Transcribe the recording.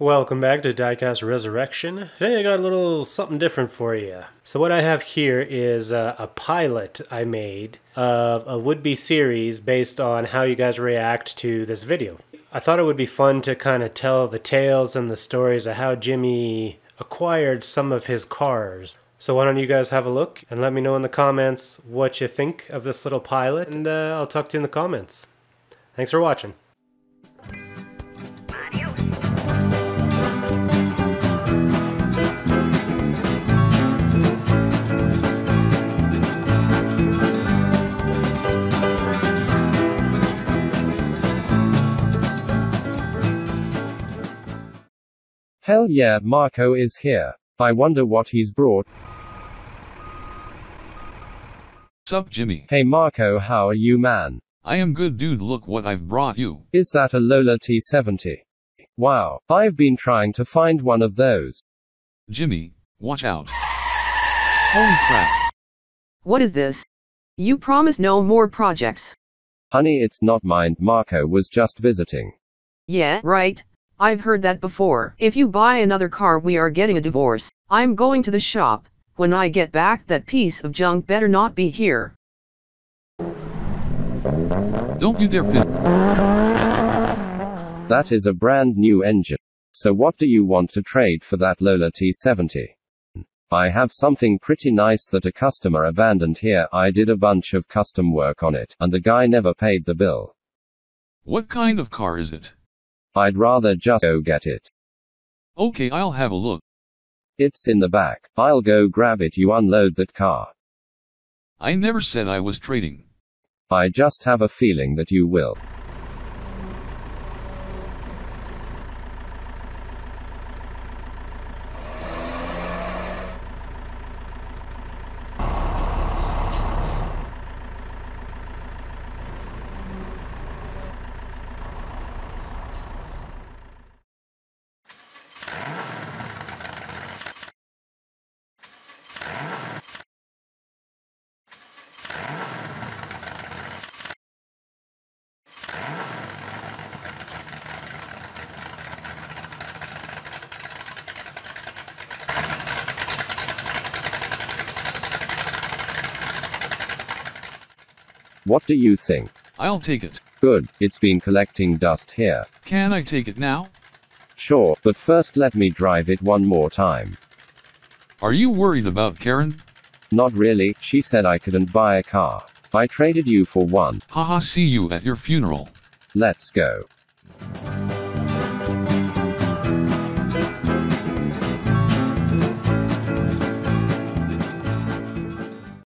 Welcome back to Diecast Resurrection. Today I got a little something different for you. So what I have here is a pilot I made of a would-be series based on how you guys react to this video. I thought it would be fun to kind of tell the tales and the stories of how Jimmy acquired some of his cars. So why don't you guys have a look and let me know in the comments what you think of this little pilot, and I'll talk to you in the comments. Thanks for watching. Hell yeah, Marco is here. I wonder what he's brought. Sup, Jimmy? Hey Marco, how are you, man? I am good, dude. Look what I've brought you. Is that a Lola T70? Wow, I've been trying to find one of those. Jimmy, watch out. Holy crap. What is this? You promised no more projects. Honey, it's not mine. Marco was just visiting. Yeah, right. I've heard that before. If you buy another car, we are getting a divorce. I'm going to the shop. When I get back, that piece of junk better not be here. Don't you dare pin. That is a brand new engine. So what do you want to trade for that Lola T70? I have something pretty nice that a customer abandoned here. I did a bunch of custom work on it, and the guy never paid the bill. What kind of car is it? I'd rather just go get it. Okay, I'll have a look. It's in the back. I'll go grab it. You unload that car. I never said I was trading. I just have a feeling that you will. What do you think? I'll take it. Good, it's been collecting dust here. Can I take it now? Sure, but first let me drive it one more time. Are you worried about Karen? Not really, she said I couldn't buy a car. I traded you for one. Haha, see you at your funeral. Let's go.